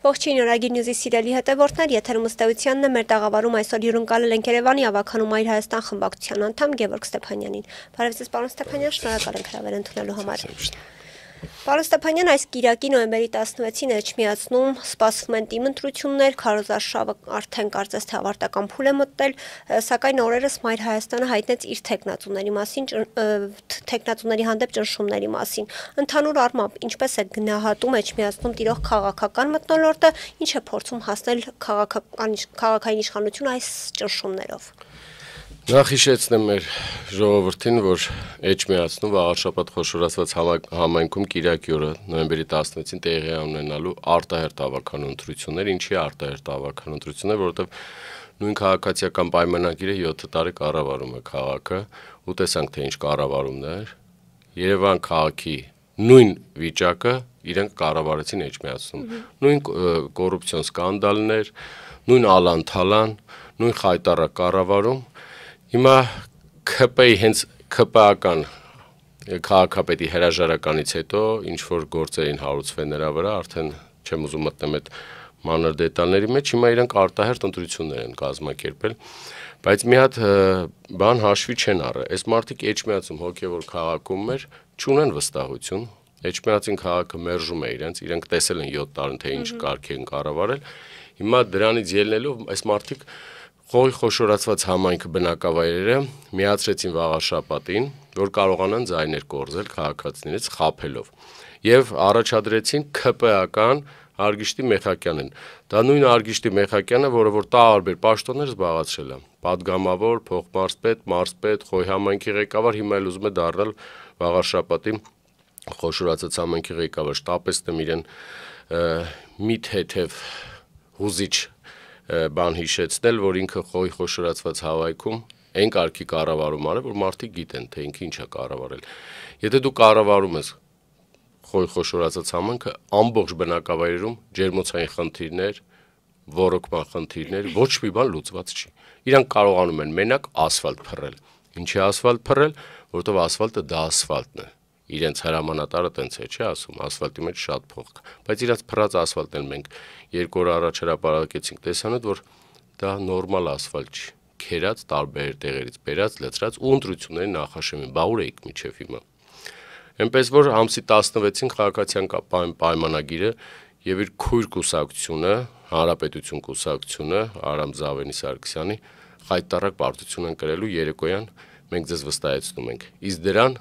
Ողջույն Արագիր Նյուզի սիրելի հետևորդներ, եթերում ըստ էությանն է մեր տաղավարում այսօր հյուրընկալել ենք Երևանի ավագանում Մայր Հայաստան խմբակցության անդամ Գևորգ Ստեփանյանին։ Բարև ձեզ, պարոն Ստեփանյան, շնորհակալ ենք հրավեր ընդունելու համար։ Պարոն Ստեփանյան, այս կիրակի նոյեմբերի 16-ին Էջմիածնում սպասվում են թիմ ընտրություններ, քարոզարշավը արդեն կարծես թե ավարտական փուլ է մտնել, սակայն օրերս Մայր Հայաստանը հայտնեց իր թեկնածուների հանդեպ ճնշումների մասին։ Ընդհանուր առմամբ, ինչպես է գնահատում Էջմիածնում տիրող քաղաքական մթնոլորտը, ինչ է փորձում հասնել քաղաքային իշխանությունը այս ճնշումներով։ Նախ հիշեցնեմ մեր ժողովրդին, որ Էջմիածնում վաղ շաբաթ խոշորացված համայնքում կիրակի օրը նոյեմբերի 16-ին տեղի է ունենալու արտահերթ ավականու ընտրություններ, ինչի արտահերթ ավականու ընտրություններ, որովհետև նույն քաղաքացիական պայմանագիրը 7 տարի կառավարում է քաղաքը, ու տեսանք թե ինչ կառավարումներ, Երևան քաղաքի նույն վիճակը իրենք կառավարեցին Էջմիածնում, նույն կոռուպցիոն սկանդալներ, նույն ալան-թալան, նույն խայտառակ կառավարում։ Հիմա ՔՊ-ի հենց ՔՊ-ական քաղաքապետի հրաժարականից հետո ինչ որ գործերին հարուցվեն նրա վրա, արդեն չեմ ուզում մտնել այդ մանր դետալների մեջ, հիմա իրանք արտահերթ ընտրություններ են կազմակերպել, բայց մի հատ բան հաշվի չեն առել։ Այս մարդիկ Էջմիածում հոգևոր քաղաքում էր, չունեն վստահություն։ Էջմիածին քաղաքը մերժում է իրենք տեսել են 7 տարին թե ինչ կարգ են կառավարել։ Հիմա դրանից ելնելով այս մարդիկ խոշորացված համայնքը բնակավայրերը միացրեցին վաղաշաբաթին, որ կարողանան ձայներ կորզել քաղաքացիներից խաբելով եւ առաջադրեցին ՔՊ-ական Արգիշտի Մեխակյանին։ Դա նույն Արգիշտի Մեխակյանը, որը որ տարբեր պաշտոններ զբաղացրել է, падգամավոր, փոխմարզպետ, մարզպետ, Խոյ համայնքի ղեկավար, հիմա էլ ուզում է դառնալ վաղաշաբաթի խոշորացած համայնքի ղեկավար, շտապեցնեմ իրեն մի թեթև հուզիչ բան հիշեցնել, որ ինքը Խոյ խոշորացված հավայքում այն կարգի կառավարում արել, որ մարդիկ գիտեն, թե ինքը ինչ է կառավարել։ Եթե դու կառավարում ես Խոյ խոշորացած համայնքը, ամբողջ բնակավայրերում ջերմոցային խնդիրներ, ոռոգման խնդիրներ, ոչ մի բան լուծված չի։ Իրանք կարողանում են մենակ ասֆալտ փռել։ Ինչի ասֆալտ փռել, որովհետև ասֆալտը դա ասֆալտն է։ Իրենց հրամանատարը տենց է, չի ասում, ասֆալտի մեջ շատ փող կա, բայց իրաց փռած ասֆալտն էլ մենք 2 օր առաջ հրապարակեցինք տեսանոց, որ դա նորմալ ասֆալտ չի, քերած տարբեր տեղերից բերած, լցրած ու ընտրությունների նախաշեմին, բա ուր էիք միջև հիմա։ Էնպես որ ամսի 16-ին քաղաքացիական պայմանագիրը եւ իր քույր կուսակցությունը, Հանրապետություն կուսակցությունը Արամ Զավենի Սարգսյանի խայտառակ պարտություն են կրելու երեկոյան, մենք ձեզ վստահեցնում ենք։ Իսկ դրան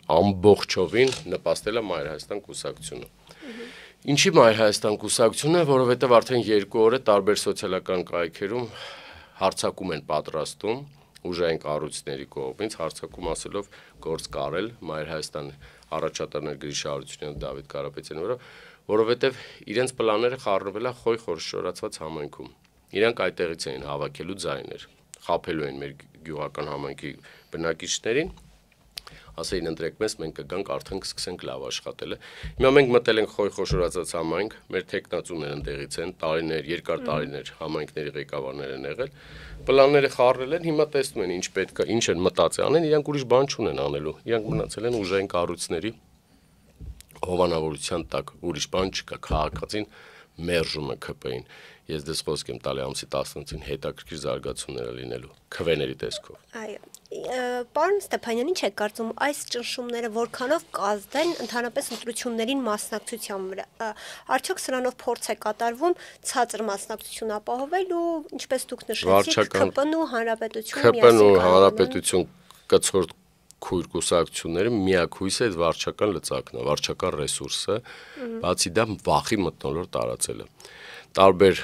ամբողջովին նպաստել է Մայր Հայաստան կուսակցությունը։ Ինչի Մայր Հայաստան կուսակցությունը, որովհետև արդեն 2 օր է տարբեր սոցիալական կայքերում հարցակում են պատրաստում ուժային կառույցների կողմից, հարցակում ասելով գործ կարել Մայր Հայաստան առաջատարներ Գրիշա Հարությունյանը, Դավիթ Կարապետյանի վրա, որովհետև իրենց պլանները խառնվել է Խոյ խոշորացված համայնքում։ Իրանք այդտեղից էին հավաքելու ձայներ, խաբելու են մեր գյուղական համայնքի բնակիչներին, ասեին ընտրեք մեզ, մենք կգանք արդեն կսկսենք լավ աշխատել։ Հիմա մենք մտել ենք Խոյ խոշորացած համայնք, մեր տեխնացուները ընդեղից են, երկար տարիներ համայնքների ղեկավարներ են եղել, պլանները խառնել են, հիմա տեսնում են ինչ պետք է, ինչ են մտածել անեն, իրանք ուրիշ բան չունեն անելու։ Իրանք մնացել են ուժային կառույցների հովանավորության տակ, ուրիշ բան չկա, քաղաքացին մերժում է ՔՊ-ին։ Ես դες խոսք եմ տալի ամսի 16-ին հետաքրքիր զարգացումներ լինելու քվեների տեսքով։ Այո։ Պարոն Ստեփանյան, ինչ եք կարծում, այս ճնշումները որքանով կազդեն ընդհանրապես ընտրություններին մասնակցության վրա։ Արդյոք սրանով փորձ է կատարվում ցածր մասնակցություն ապահովել ու ինչպես դուք նշեցիք, ՔՊ-ն ու Հանրապետությունը ՔՊ-ն ու Հանրապետություն կցորդ քույր կուսակցությունները միակույս է վարչական լծակն է, վարչական ռեսուրսը, բացի դա վախի մթնոլորտ տարածելը։ Տարբեր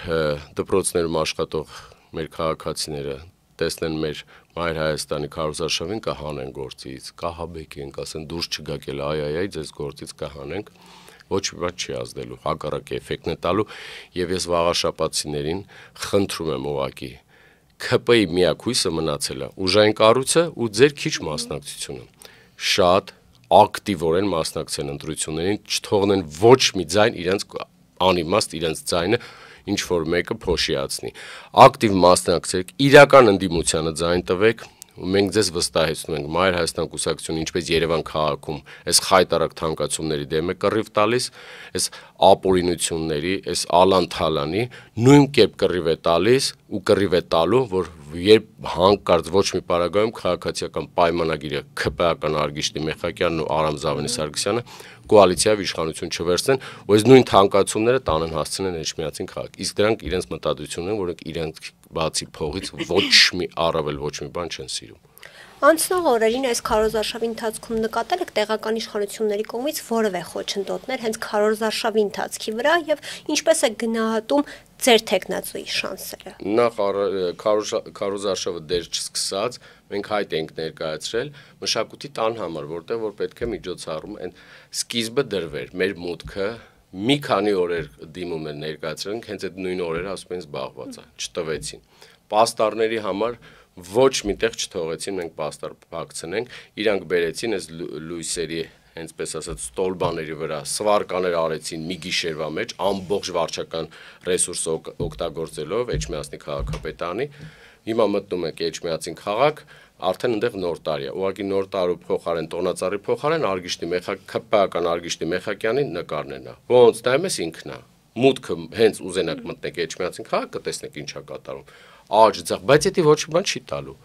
դպրոցներում աշխատող մեր քաղաքացիները տեսնեն մեր Մայր Հայաստանի քարոզարշավին կհանեն գործից, կհաբեկենք, ասեն դուրս չգաք էլ, այ ձեզ գործից կհանենք, ոչ մի բան չի ազդելու, հակառակ էֆեկտն է տալու, եւ ես վաղաշաբաթցիներին խնդրում եմ ուղղակի ՔՊ-ի միակույսը մնացել է ուժային կառույցը ու ձեր քիչ մասնակցությունը։ Շատ ակտիվորեն մասնակցեն ընտրություններին, չթողնեն ոչ մի ձայն իրենց անիմաստ իրենց ձայնը ինչ որ մեկը փոշիացնի։ Ակտիվ մասնակցեք, իրական ընդդիմությանը ձայն տվեք, մենք ձեզ վստահեցնում ենք Մայր Հայաստան կուսակցությունը ինչպես Երևան քաղաքում այս խայտարակ թանկացումների դեմ է կռիվ տալիս, այս ապօրինությունների, այս Ալան Թալանի նույն կերպ կռիվ է տալիս ու կռիվ է տալու, որ երբ հանկարծ ոչ մի պարագայում քաղաքացիական պայմանագիրը ՔՊԱ-ական Արգիշտի Մեխակյանն ու Արամ Զավենի Սարգսյանը կոալիցիայով իշխանություն չվերցնեն, ու այս նույն թանկացումները տանեն հասցնեն Էջմիածին քաղաք։ Իսկ դրանք իրենց մտադրությունն են, որոնք իրենք բացի փողից ոչ մի առավել ոչ մի բան չեն սիրում։ Անցնող օրերին այս քարոզարշավի ընթացքում նկատել եք տեղական իշխանությունների կողմից որևէ խոչընդոտներ հենց քարոզարշավի ընթացքի վրա եւ ինչպես է գնահատում ձեր տեխնացուի շանսերը։ Նախ քարոզարշավը դեր չսկսած մենք հայտ ենք ներկայացրել մշակույթի տան համար, որտեղ որ պետք է միջոցառում այն սկիզբը դրվեր, մեր մուտքը մի քանի օրեր դիմում են ներկայացրել, հենց այդ նույն օրերը ասում են զբաղված է, չտվեցին։ Պաստառների համար ոչ միտեղ չթողեցին մենք պաստառ փակցնենք, իրանք բերեցին այս լույսերի հենցպես ասած ստոլբաների վրա սվարկաներ արեցին մի գիշերվա մեջ ամբողջ վարչական ռեսուրսը օգտագործելով Էջմիածնի քաղաքապետարանի հիմա մտնում եք Էջմիածին քաղաք արդեն այնտեղ նոր տարի է ուղղակի նոր տարու փոխարեն տոնածառի փոխարեն Արգիշտի ՔՊԱ-ական Արգիշտի Մեխակյանի նկարներն է ոնց նայում ես ինքն է մուտքը հենց ուզենակ մտնեք Էջմիածին քաղաք կտեսնեք ինչա կատարում աջ ձախ բայց դա ոչ մի բան չի տալու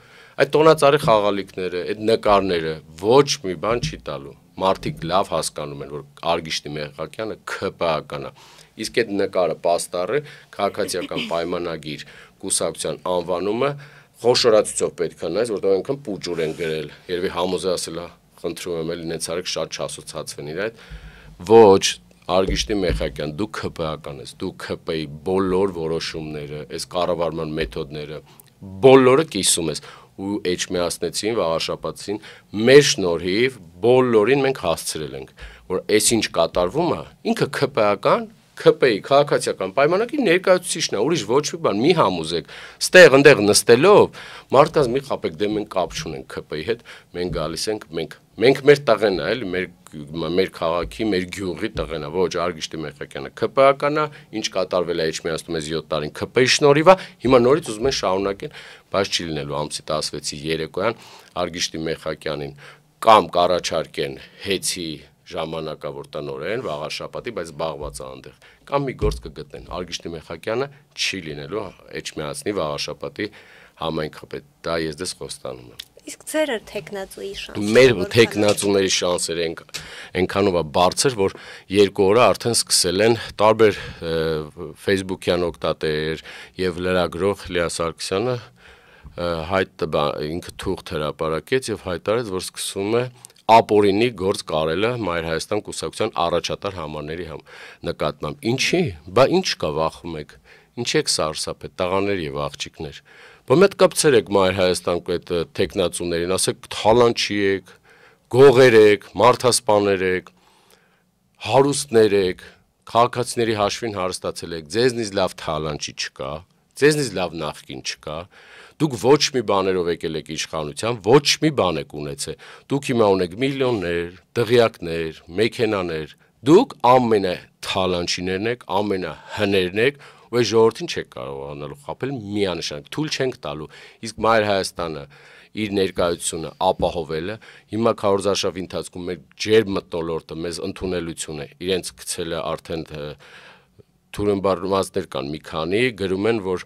այդ տոնածառի խաղալիքները այդ նկարները ոչ մի բան չի տալու մարդիկ լավ հասկանում են որ Արգիշտի Մեխակյանը ՔՊԱ-ական է իսկ այդ նկարը պաստառը քաղաքացիական պայմանագիր կուսակցության անվանումը խոշորացուցով պետք է նայես որտեղ այնքան պուջուր են գրել երևի համոզը ասել է խնդրում եմ էլի նենց արեք շատ չասոցացվեն իր այդ ոչ Արգիշտի Մեխակյան դու ՔՊԱ-ական ես դու ՔՊ-ի բոլոր որոշումները այս կառավարման մեթոդները բոլորը կիսում ես ու Էջմիածնեցին վաղաշապատին մեր շնորհիվ բոլորին մենք հասցրել ենք որ այսինչ կատարվում է ինքը ՔՊԱ-ական ՔՊ-ի քաղաքացիական պայմանագիր ներկայացուցիչն է ուրիշ ոչ մի բան մի համոզեք ստեղ ընդեղ նստելով մարդկանց մի խապեք դե մենք կապ չունենք ՔՊ-ի հետ մենք գալիս ենք մենք մեր տղեն է էլի մեր քաղաքի մեր գյուղի տղեն է ոչ Արգիշտի Մեխակյանը ՔՊԱ-ական է ինչ կատարվել է Էջմիածնում այս 7 տարին ՔՊ-ի շնորհիվ է հիմա նորից ուզում են շարունակեն բայց չի լինելու ամսի 16-ի երեկոյան Արգիշտի Մեխակյանին կամ կառաջարկեն հեծի ժամանակավորտանորեն վաղաշապատի, բայց զբաղված է այնտեղ։ Կամ մի գործ կգտնեն։ Արգիշտի Մեխակյանը չի լինելու Էջմիածնի վաղաշապատի համայնքապետ։ Դա ես դες խոստանում եմ։ Իսկ ձեր տեխնացուի շանսը։ Մեր տեխնացուների շանսերը այնքանով է բարձր, որ 2 օրը արդեն սկսել են տարբեր Facebook-յան օգտատեր եւ լրագրող Լիա Սարգսյանը ինքը թուղթ հրապարակեց եւ հայտարարեց, որ սկսում է ապօրինի գործ կարելը Մայր Հայաստան կուսակցության առաջատար համարների նկատմամբ։ Ինչի՞, բա ինչ կա վախում եք։ Ինչ եք սարսափել տղաներ եւ աղջիկներ։ Բա մետ կապցրեք Մայր Հայաստան այդ տեխնացուներին, ասեք թալանչի եք, գողեր եք, մարդասպաներ եք, հարուստներ եք, քաղաքացիների հաշվին հարստացել եք, ձեզնից լավ թալանչի չկա, ձեզնից լավ նախկին չկա։ Դուք ոչ մի բաներով եկել եք իշխանության, ոչ մի բան եք ունեցել։ Դուք հիմա ունեք միլիոններ, դղյակներ, մեքենաներ։ Դուք ամենաթալանչիներն եք, ամենահներն եք, ու այս ժողովրդին չեք կարողանալու խաբել միանշանակ, թույլ չենք տալու։ Իսկ Մայր Հայաստանը իր ներկայությունը ապահովելը հիմա քարոզարշավի ընթացքում մեր ջերմ մթնոլորտը մեզ ընդունելություն է։ Իրենց գցել է արդեն թուրմբարվածներ կան մի քանի, գրում են, որ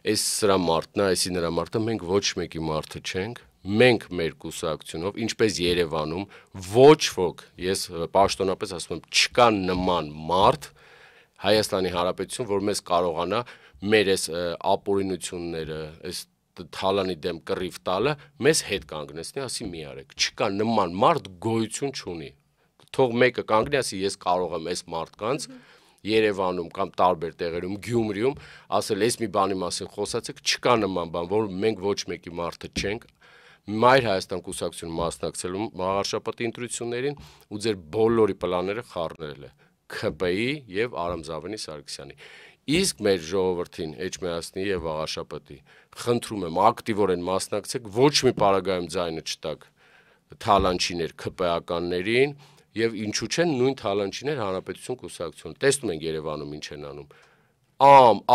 այս սրա մարդն է, այսի նրա մարդը մենք ոչ մեկի մարդը չենք, մենք մեր կուսակցությունով, ինչպես Երևանում, ոչ ոք, ես պաշտոնապես ասում եմ, չկա նման մարդ Հայաստանի Հանրապետություն, որ մեզ կարողանա մեր այս ապօրինությունները, այս թալանի դեմ կռիվ տալը, մեզ հետ կանգնեցնի, ասի մի արեք, չկա նման մարդ գոյություն չունի, թող մեկը կանգնի, ասի ես կարող եմ այս մարդկանց Երևանում կամ տարբեր տեղերում Գյումրիում ասել այս մի բանի մասին խոսացեք չկա նման բան որ մենք ոչ մեկի մարդը չենք Մայր Հայաստան կուսակցությունը մասնակցելու մահարշապատի ընտրություններին ու ձեր բոլորի պլանները խառնել է ՔՊ-ի եւ Արամ Զավենի Սարգսյանի իսկ մեր ժողովրդին Էջմիածնի եւ Վաղաշապատի խնդրում եմ ակտիվորեն մասնակցեք ոչ մի պարագայում ձայնը չտաք թալանչիներ ՔՊ-ականներին Եվ ինչու չեն նույն թալանչիներ հանրապետություն կուսակցություն։ Տեսնում ենք Երևանում ինչ են անում։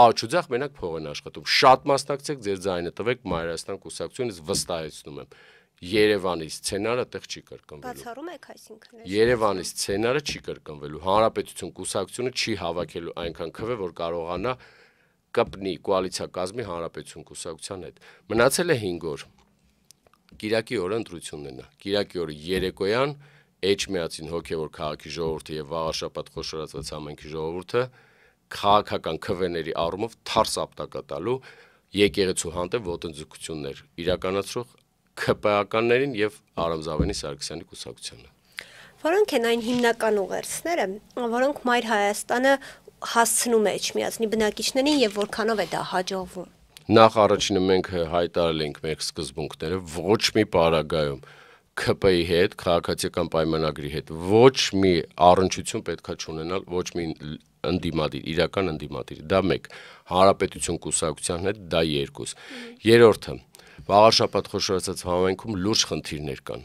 Աչուձախ մենակ փող են աշխատում։ Շատ մասնակցեք, ձեր ձայնը տվեք Մայր Հայաստան կուսակցությունից վստահեցնում եմ։ Երևանի սցենարը այդտեղ չի կրկնվելու։ Բացառում եք, այսինքն։ Երևանի սցենարը չի կրկնվելու։ Հանրապետություն կուսակցությունը չի հավաքելու այնքան քվե, որ կարողանա կպնի կոալիցիա կազմի Հանրապետություն կուսակցության հետ։ Մնացել է 5 օր։ Կիրակի օրը ընտրություններն է։ Կիրակի օրը երեկոյան Էջմիածին հոգևոր քաղաքի ժողովուրդը եւ վաղաշաբաթ խոշորացված համայնքի ժողովուրդը քաղաքական քվեների առումով թարս ապտակա տալու եկեղեցու հանդեպ ոտնձգություններ իրականացրող ՔՊԱ-ականներին եւ Արամզավենի Սարգսյանի կուսակցությանը։ Որոնք են այն հիմնական ուղերձները, որոնք Մայր Հայաստանը հասցնում է Էջմիածնի բնակիչներին եւ որքանով է դա հաջողվում։ Նախ առաջինը մենք հայտարարել ենք մեր սկզբունքները, ոչ մի պարագայում ՔՊ-ի հետ, քաղաքացիական պայմանագրի հետ ոչ մի առնչություն պետքա չունենալ, ոչ մի ընդդիմադիր, իրական ընդդիմադիր։ Դա 1, Հանրապետություն կուսակցության հետ դա 2։ Երրորդը, վաղաշաբաթ խոշորացած համայնքում լուրջ խնդիրներ կան։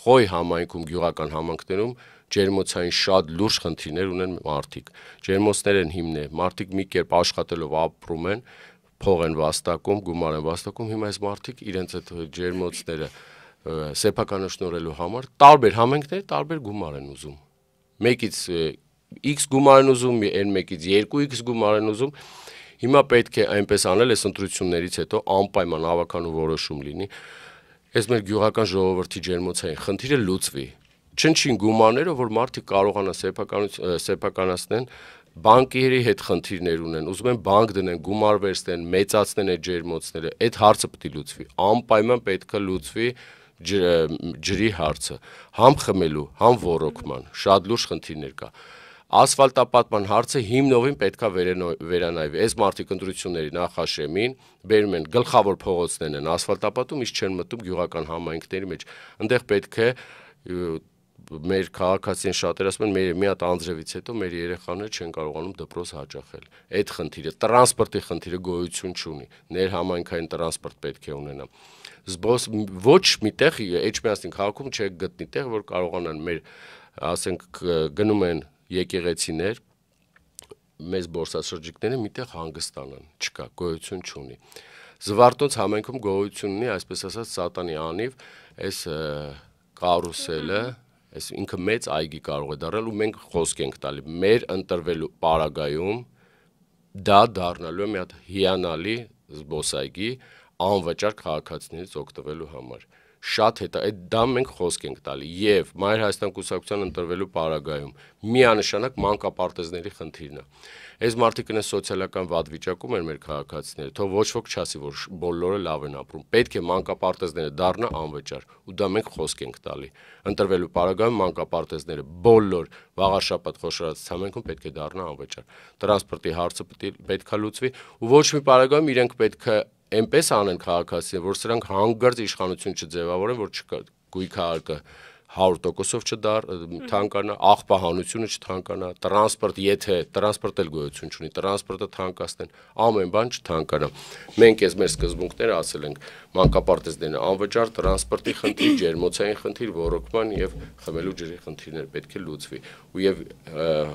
Խոյ համայնքում, գյուղական համայնքներում ջերմոցային շատ լուրջ խնդիրներ ունեն մարդիկ։ Ջերմոցներ են հիմնել, մարդիկ մի կերպ աշխատելով ապրում են, փող են վաստակում, գումար են վաստակում, հիմա այս մարդիկ իրենց այդ ջերմոցները սեփականաշնորհելու համար տարբեր համայնքներ տարբեր գումար են ուզում։ Մեկից X գումար են ուզում, այն մեկից 2X գումար են ուզում։ Հիմա պետք է այնպես անել, այս ընտրություններից հետո անպայման ավականու որոշում լինի։ Այս մեր գյուղական ժողովրդի ջերմոցային խնդիրը լուծվի։ Չնչին գումարները, որ մարդիկ կարողանան սեփականացնեն, բանկերի հետ խնդիրներ ունեն, ուզում են բանկ դնեն, գումար վերցնեն, մեծացնեն այդ ջերմոցները, այդ հարցը պետք է լուծվի։ Անպայման պետք է լուծվի ջրի հարցը, համ խմելու, համ ոռոգման, շատ լուրջ խնդիրներ կա։ Ասֆալտապատման հարցը հիմնովին պետքա վերանայվի։ Այս մարդիկ ընտրությունների նախաշեմին բերում են գլխավոր փողոցներն են ասֆալտապատում, իսկ չեն մտնում գյուղական համայնքների մեջ։ Այնտեղ պետք է մեր քաղաքացիին շատերը ասում են, մեր մի հատ անձրևից հետո մեր երեխաները չեն կարողանում դպրոց հաճախել։ Այդ խնդիրը, տրանսպորտի խնդիրը գոյություն չունի։ Ներհամայնքային տրանսպորտ պետք է ունենա։ Ոչ միտեղ Էջմիածնի քաղաքում չեք գտնի տեղ, որ կարողանան մեր, ասենք, գնում են եկեղեցիներ, մեծ բորսաշրջիկները միտեղ հանգստանան, չկա, գոյություն չունի։ Զվարթնոց համայնքում գոյություն ունի, այսպես ասած, սատանի անիվ, այս կարուսելը, այս ինքը մեծ այգի կարող է դառնալ ու մենք խոսք ենք տալի, մեր ընտրվելու պարագայում դա դառնալու է մի հատ հիանալի զբոսայգի անվճար քաղաքացիներից օգտվելու համար։ Շատ դա մենք խոսք ենք տալի եւ Մայր Հայաստան կուսակցության ընտրվելու պարագայում միանշանակ մանկապարտեզների խնդիրն է։ Այս մարդիկ են սոցիալական վատ վիճակում են մեր քաղաքացիները, թող ոչ ոք չասի, որ բոլորը լավ են ապրում։ Պետք է մանկապարտեզները դառնա անվճար ու դա մենք խոսք ենք տալի։ Ընտրվելու պարագայում մանկապարտեզները բոլոր վաղաշաբաթ խոշորացած համայնքում պետք է դառնա անվճար։ Տրանսպորտի հարցը պետք է լուծվի ու ոչ մի պարագայում իրենք պետք է այնպես անեն քաղաքացիները, որ սրանք հանգարց իշխանություն չձևավորեն, որ գույքահարկը 100%-ով չթանկանա, աղբահանությունը չթանկանա, տրանսպորտ էլ գոյություն չունի, տրանսպորտը թանկացնեն, ամեն բան չթանկանա։ Մենք այս մեր սկզբունքները ասել ենք, մանկապարտեզներն անվճար, տրանսպորտի խնդիր, ջերմոցային խնդիր, ոռոգման եւ խմելու ջրի խնդիրներ պետք է լուծվի։ Ու եւ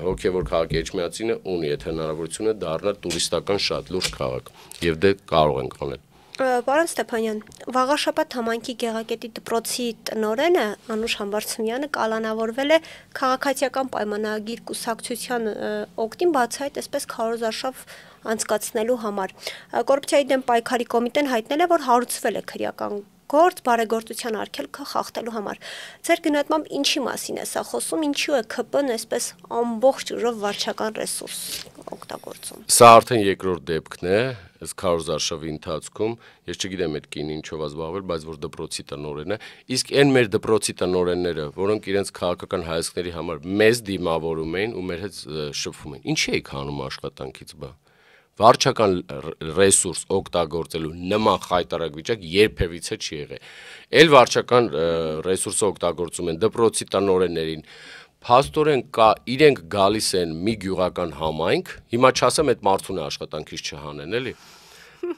հոգեվոր քաղաքի Էջմիածինը ունի այդ հնարավորությունը դառնալ տուրիստական շատ լուրջ քաղաք եւ դե կարող ենք անել։ Պարոն Ստեփանյան, վաղաշաբաթ համայնքի Գեղագետի դպրոցի տնօրենը Անուշ Համբարձումյանը կալանավորվել է քաղաքացիական պայմանագիր կուսակցության օգտին բացահայտ այսպես քարոզարշավ անցկացնելու համար։ Կոռուպցիայի դեմ պայքարի կոմիտեն հայտնել է, որ հարուցվել է քրեական գործ բարեգործության արգելքը խախտելու համար։ Ձեր գնահատմամբ ինչի մասին է սա խոսում, ինչու է ՔՊ-ն այսպես ամբողջ ուժով վարչական ռեսուրս օգտագործում։ Սա արդեն երկրորդ դեպքն է, այս քարոզարշավի ընթացքում, ես չգիտեմ այդ կինը ինչով է զբաղվել, բայց որ դպրոցի տնօրեն է, իսկ այն մեր դպրոցի տնօրենները, որոնք իրենց քաղաքական հայացքների համար մեզ դիմավորում էին ու մեր հետ շփվում էին, ինչի եք հանում աշխատանքից բա։ Վարչական ռեսուրս օգտագործելու նման խայտարակ վիճակ երբևիցե չի եղել։ Էլ վարչական ռեսուրսը օգտագործում են դպրոցի տնօրեններին, փաստորեն կա իրենք գալիս են մի գյուղական համայնք, հիմա չասեմ այդ մարդուն աշխատանքից չհանեն, էլի։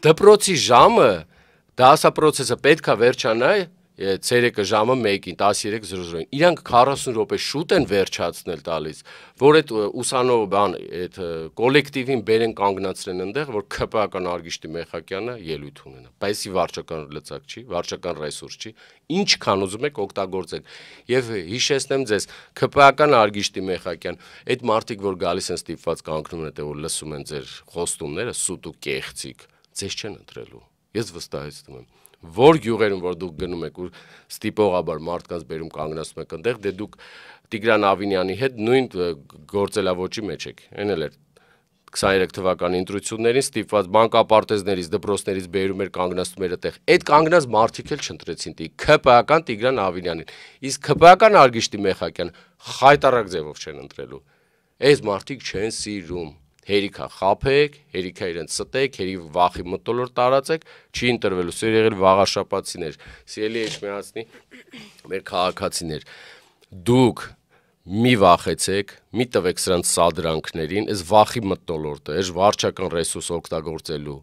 Դպրոցի ժամը դասապրոցեսը պետքա վերջանա, ցերեկը ժամը 1-ին 13:00 իրանք 40 րոպե շուտ են վերջացնել տալիս, որ այդ ուսանող բան այդ կոլեկտիվին բերեն կանգնացրեն այնտեղ, որ ԿՊԱ-ական Արգիշտի Մեխակյանը ելույթ ունենա, բայց վարչական լծակ չի, վարչական ռեսուրս չի, ինչքան ուզում եք օգտագործեք։ Եվ հիշեցնեմ ձեզ, ԿՊԱ-ական Արգիշտի Մեխակյան, այդ մարդիկ, որ գալիս են ստիպված կանգնում են, որ լսում են ձեր խոստումները, սուտ ու կեղծիկ, ձեզ չեն ընտրելու։ Ես վստահեցնում եմ, որ գյուղերում որ դուք գնում եք ու ստիպողաբար մարդկանց բերում կանգնացնում եք այնտեղ, դե դուք Տիգրան Ավինյանի հետ նույն գործելավոճի մեջ եք։ Այն էլ էր 23 թվականի ընտրություններին ստիպված բանկապարտեզներից, դպրոցներից բերում էր կանգնացնում էր այդտեղ։ Այդ կանգնած մարդիկ էլ չընտրեցին ԿՊԱ-ական Տիգրան Ավինյանին։ Իսկ ԿՊԱ-ական Արգիշտի Մեխակյան խայտարակ ձևով չեն ընտրելու։ Այս մարդիկ չեն սիրում։ Հերիքա խափեք, հերիքա իրենց ստեք, հերիք վախի մտոլոր տարածեք, չի ընտրվելու, սեր եղել վաղաշապացիներ, սիրելի Էջմիածնի մեր քաղաքացիներ, դուք մի վախեցեք, մի տվեք սրանց սադրանքներին, այս վախի մտոլորտը, այս վարչական ռեսուրս օգտագործելու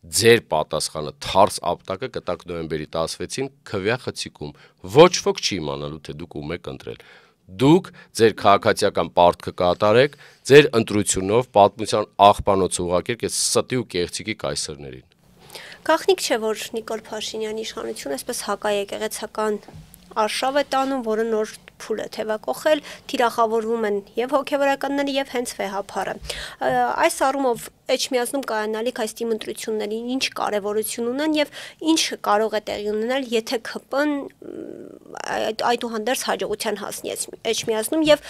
ձեր պատասխանը թարս ապտակը կտակ նոյեմբերի 16-ին քվյա խցիկում, ոչ ոք չի իմանալու, թե դուք ում եք ընտրել։ Դուք ձեր քաղաքացիական պարտքը կատարեք, ձեր ընտրությունով պատմության աղբանոց ուղղակեք այս ստի ու կեղծիկի կայսրներին։ Գաղտնիք չէ, որ Նիկոլ Փաշինյանի իշխանությունը այսպես հակաեկեղեցական արշավ է տանում, որը նոր փուլ է թևակողել, թիրախավորվում են եւ հոգեվորականները եւ հենց վեհափառը։ Այս առումով Էջմիածնում կայանալիք այս թիմ ընտրություններին ինչ կարևորություն ունեն եւ ինչ կարող է տեղի ունենալ, եթե ԿՊ-ն այդուհանդերձ հաջողության հասնի Էջմիածնում եւ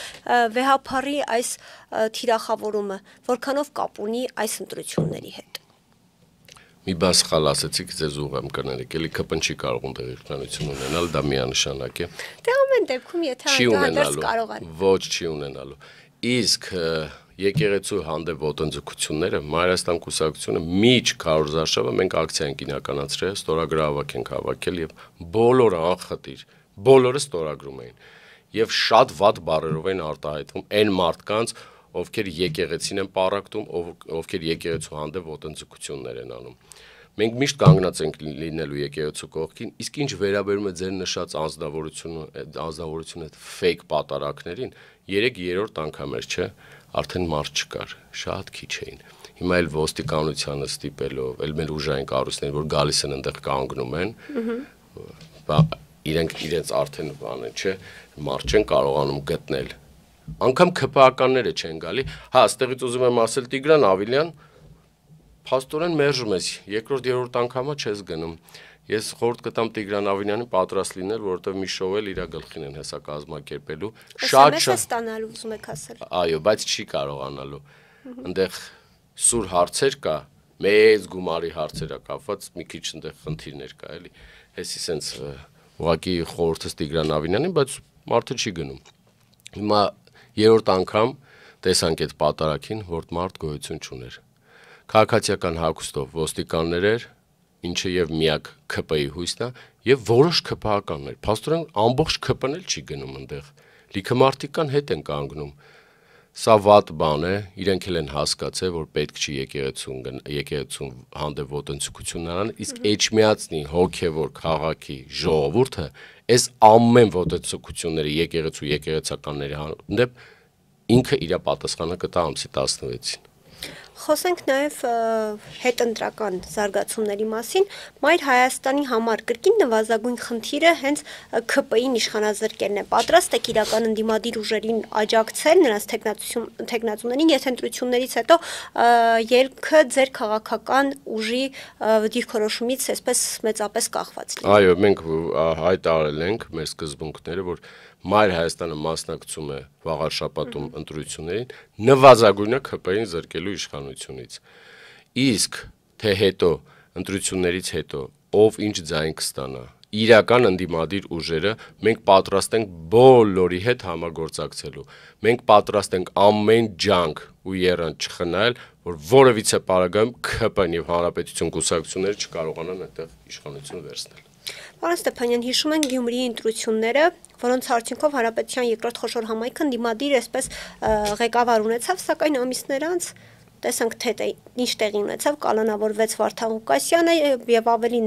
վեհափառի այս թիրախավորումը, որքանով կապ ունի այս ընտրությունների հետ։ Մի բան սխալ ասեցիք, ձեզ ուղղեմ կներեք, էլի ԿՊ-ն չի կարող ունտեղ իշխանություն ունենալ, դա միանշանակ է։ Դե ամեն դեպքում եթե այդուհանդերձ կարող են։ Ոչ, չի ունենալու։ Իսկ եկեղեցու հանդեպ ոտնձգությունները Մայրաստան կուսակցությունը միջ քարոզարշավը մենք ակցիա ենք իրականացրել, ստորագրահավաք ենք հավաքել եւ բոլորը անխտիր, բոլորը ստորագրում էին եւ շատ վատ բառերով են արտահայտվում այն մարդկանց, ովքեր եկեղեցին են պարակտում, ովքեր եկեղեցու հանդեպ ոտնձգություններ են անում։ Մենք միշտ կանգնած ենք լինելու եկեղեցու կողքին, իսկ ինչ վերաբերում է ձեր նշած անձնավորությունը ֆեյք պատարակներին, 3-րդ անգամ էր, չէ, արդեն մարդ չկար, շատ քիչ էին։ Հիմա էլ ոստիկանությանը ստիպելով, էլ մեր ուժային կառույցներին, որ գալիս են այնտեղ կանգնում են, իրենց արդեն բան է, չէ, մարդ չեն կարողանում գտնել։ Անգամ ԿՊԱ-ականները չեն գալի, հա, այստեղից ուզում եմ ասել Տիգրան Ավինյան, փաստորեն մերժում ես, երկրորդ-երրորդ անգամը չես գնում։ Ես խորհուրդ կտամ Տիգրան Ավինյանին պատրաստ լինել, որովհետև մի շոու էլ իր գլխին են հեսա կազմակերպելու։ Շատ ստանալու ուզում եք ասել։ Այո, բայց չի կարողանալու։ Այնտեղ սուր հարցեր կա, մեծ գումարի հարցեր կապված, մի քիչ այնտեղ խնդիրներ կա, էլի։ Էսի սենց ուղղակի խորհուրդս Տիգրան Ավինյանին, բայց մարդը չի գնում։ Հիմա երրորդ անգամ տեսանք այդ պատարակին, որ մարդ գոյություն չուներ։ Քաղաքացիական հագուստով ոստիկաններ էր, ինչը եւ միակ ԿՊ-ի հույսն է, եւ որոշ ԿՊԱ-ականներ։ Փաստորեն ամբողջ ԿՊ-ն էլ չի գնում այնտեղ։ Լիքը մարդիկան հետ են կանգնում։ Սա վատ բան է, իրենք էլ են հասկացել, որ պետք չի եկեղեցուն հանդեպ ոտնձգություն անեն, իսկ Էջմիածնի հոգևոր քաղաքի ժողովուրդը այս ամեն ոտնձգությունները եկեղեցականների հանդեպ ինքը իր պատասխանը կտա ամսի 16-ին։ Խոսենք նաև հետընտրական զարգացումների մասին, Մայր Հայաստանի համար կրկին նվազագույն խնդիրը հենց ԿՊ-ին իշխանազրկելն է։ Պատրաստ եք իրական ընդդիմադիր ուժերին աջակցել նրանց թեկնածուներին, եթե ընտրություններից հետո ելքը ձեր քաղաքական ուժի դիրքորոշումից այսպես մեծապես կախված լինի։ Այո, մենք հայտարարել ենք մեր սկզբունքները, որ Մայր Հայաստանը մասնակցում է վաղ շաբաթում ընտրություններին, նվազագույնը ԿՊ-ին զրկելու իշխանությունից։ Իսկ թե հետո ընտրություններից հետո ով ինչ ձայն կստանա, իրական ընդդիմադիր ուժերը մենք պատրաստ ենք բոլորի հետ համագործակցելու։ Մենք պատրաստ ենք ամեն ջանք ու եռանդ չխնայել, որ որևիցե պարագայում ԿՊ-ն եւ Հանրապետություն կուսակցությունները չկարողանան այդտեղ իշխանություն վերցնել։ Պարոն Ստեփանյան, հիշում են Գյումրիի ընտրությունները, որոնց արդյունքով Հանրապետության երկրորդ խոշոր համայնքը ընդդիմադիր այսպես ղեկավար ունեցավ, սակայն ամիսներ անց տեսանք թե ինչ տեղի ունեցավ, կալանավորվեց Վարդան Ղուկասյանը եւ ավելի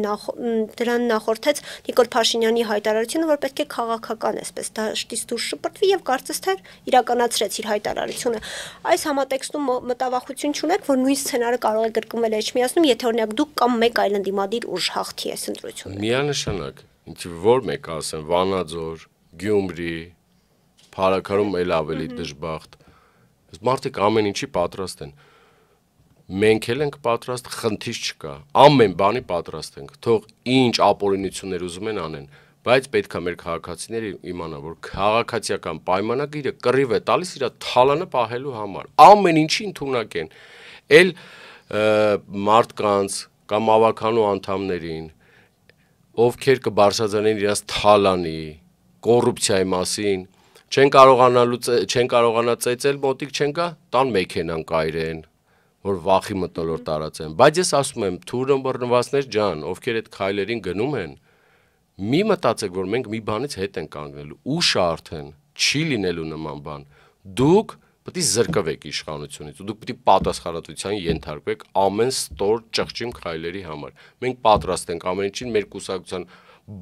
դրան նախորդեց Նիկոլ Փաշինյանի հայտարարությունը, որ պետք է քաղաքական այսպես դաշտից դուրս շպրտվի եւ կարծես թե իրականացրեց իր հայտարարությունը։ Այս համատեքստում մտավախություն չունեք, որ նույն սցենարը կարող է կրկնվել Էջմիածնում, եթե օրինակ դուք կամ մեկ այլ ընդդիմադիր ուժ հաղթի այս ընտրությունները։ Միանշանակ, ինչ որ մեկ ասեմ, Վանաձոր, Գյումրի, Փարաքարում էլ ավելի դժբախտ։ Մարդիկ ամեն ինչի պատրաստ են։ Մենք էլ ենք պատրաստ, խնդիր չկա։ Ամեն բանի պատրաստ ենք։ Թող ինչ ապօրինություններ ուզում են անեն, բայց պետք է մեր քաղաքացիները իմանան, որ քաղաքացիական պայմանագիրը կռիվ է տալիս իր թալանը պահելու համար։ Ամեն ինչի ընդունակ են։ Էլ մարդկանց կամ ավականու անդամներին, ովքեր կբարձրացնեն իրենց թալանի, կոռուպցիայի մասին, չեն կարողանա ծեծել մոտիկ չեն գա, տան մեքենան կայրեն, որ վախի մտնոլորտ տարածեն, բայց ես ասում եմ, թուրն բռնվածներ ջան, ովքեր այդ քայլերին գնում են, մի մտածեք, որ մենք մի բանից հետ ենք կանգնելու, ուշ արդեն, չի լինելու նման բան, դուք պետք է զրկվեք իշխանությունից, ու դուք պետք է պատասխանատվության ենթարկվեք ամեն ստոր ճղճիմ քայլերի համար, մենք պատրաստ ենք ամեն ինչին, մեր կուսակցության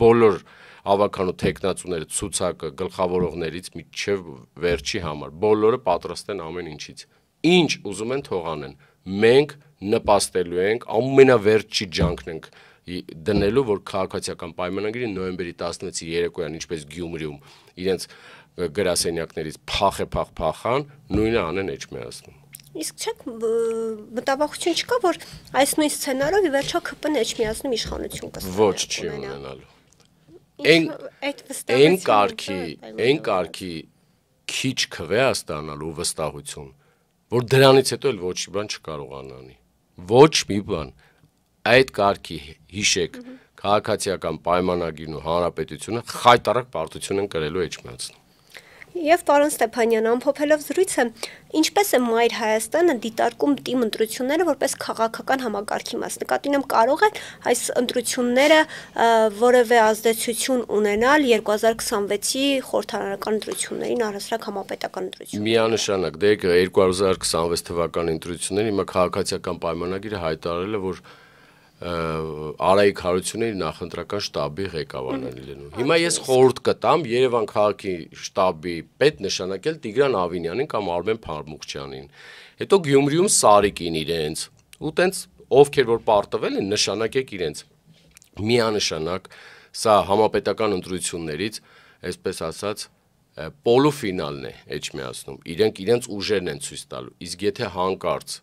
բոլոր ավականու թեկնածուները, ցուցակը, գլխավորողներից միջև վերջի համար, բոլորը պատրաստ են ամեն ինչից, ինչ ուզում են թող անեն, մենք նպաստելու ենք, ամենավերջի ջանքն ենք դնելու, որ քաղաքացիական պայմանագիրը նոյեմբերի 16-ի երեկոյան, ինչպես Գյումրիում, իրենց գրասենյակներից փախան, նույնը անեն Էջմիածնում։ Իսկ չեք մտավախություն չկա, որ այս նույն սցենարով ի վերջո ԿՊ-ն Էջմիածնում իշխանություն կստանա։ Ոչ չի ունենալու։ Այն կարգի քիչ քվե ստանալու վստահություն, որ դրանից հետո էլ ոչ մի բան չկարողանանի։ Ոչ մի բան։ Այդ կարգի հիշեք, քաղաքացիական պայմանագիրն ու հանրապետությունը խայտարակ պարտություն են կրելու Էջմիածնում։ Եվ պարոն Ստեփանյան, ամփոփելով զրույցը, ինչպես է Մայր Հայաստանը դիտարկում թիմ ընտրությունները որպես քաղաքական համակարգի մաս։ Նկատի ունեմ, կարող է այս ընտրությունները որևէ ազդեցություն ունենալ 2026-ի խորհրդարանական ընտրություններին, առհասարակ համապետական ընտրություններին։ Միանշանակ, դե 2026 թվականի ընտրությունները հիմա քաղաքացիական պայմանագիրը հայտարարել է, որ Արայիկ Հարությունյանը իր նախընտրական շտաբի ղեկավարն է լինելու։ Հիմա ես խորհուրդ կտամ Երևան քաղաքի շտաբի պետ նշանակել Տիգրան Ավինյանին կամ Արմեն Փարմուկչյանին։ Հետո Գյումրիում Սարիկին իրենց, ու տենց ովքեր որ պարտվել են նշանակեք իրենց։ Միանշանակ սա համապետական ընտրություններից, այսպես ասած, պոլուֆինալն է Էջմիածնում։ Իրենք իրենց ուժերն են ցույց տալու։ Իսկ եթե հանկարծ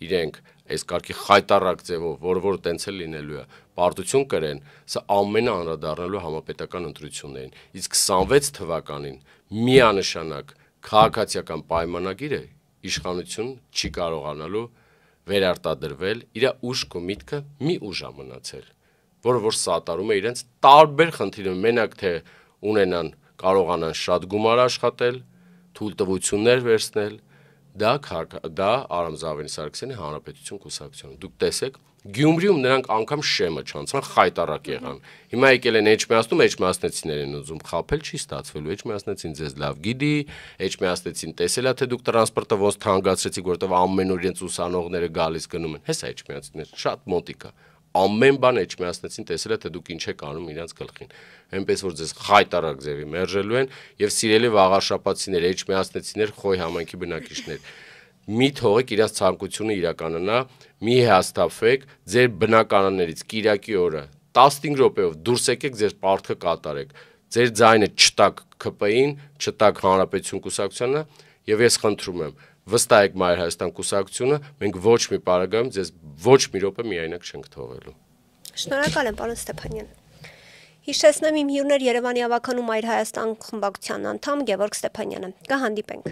իրենք այս կարգի խայտարակ ձևով, որ տենց էլ լինելու է, պարտություն կրեն, սա ամենը անդրադառնալու համապետական ընտրություններին։ Իսկ 26 թվականին միանշանակ քաղաքացիական պայմանագիրը իշխանություն չի կարողանալու վերարտադրվել, իր ուշք ու միտքը մի ուժ է մնացել, որ սատարում է իրենց տարբեր խնդիրներ, մենակ թե ունենան, կարողանան շատ գումար աշխատել, թույլտվություններ վերցնել, դա Արամ Զավեն Սարգսյանի Հանրապետություն կուսակցությունը։ Դուք տեսեք, Գյումրիում նրանք անգամ շեմը չանցան, խայտարակ եղան։ Հիմա եկել են Էջմիածնում, Էջմիածնեցիներ են ուզում խաբել, չի ստացվելու։ Էջմիածնեցին ձեզ լավ գիտի, Էջմիածնեցին տեսել է, թե դուք տրանսպորտը ոնց թանկացրեցիք, որտեղ ամեն օր իրենց ուսանողները գալիս գնում են։ Հեսա Էջմիածնեցիներ, շատ մոտիկ է։ Ամեն բան Էջմիածնեցին տեսել է, թե դուք ինչ եք անում իրենց գլխին։ Այնպես որ ձեզ խայտարակ ձևի մերժելու են եւ սիրելի վաղարշապացիներ, Էջմիածնեցիներ, Խոյ համայնքի բնակիչներ։ Մի թողեք իրենց ցանկությունը իրականանա, մի հաստատվեք ձեր բնականաններից Կիրակի օրը 15 րոպեով դուրս եկեք ձեր պարտքը կատարեք։ Ձեր ձայնը չտակ ԿՊ-ին, չտակ Հանրապետություն կուսակցությանը եւ ես խնդրում եմ վստահեք Մայր Հայաստան կուսակցությունը, մենք ոչ մի պարագայում ձեզ ոչ մի րոպե միայնակ չենք թողելու։ Շնորհակալ եմ, պարոն Ստեփանյան։ Հիշեցնեմ իմ հյուրն էր Երևանի ավականու Մայր Հայաստան խմբակցության անդամ Գևորգ Ստեփանյանը։ Կհանդիպենք։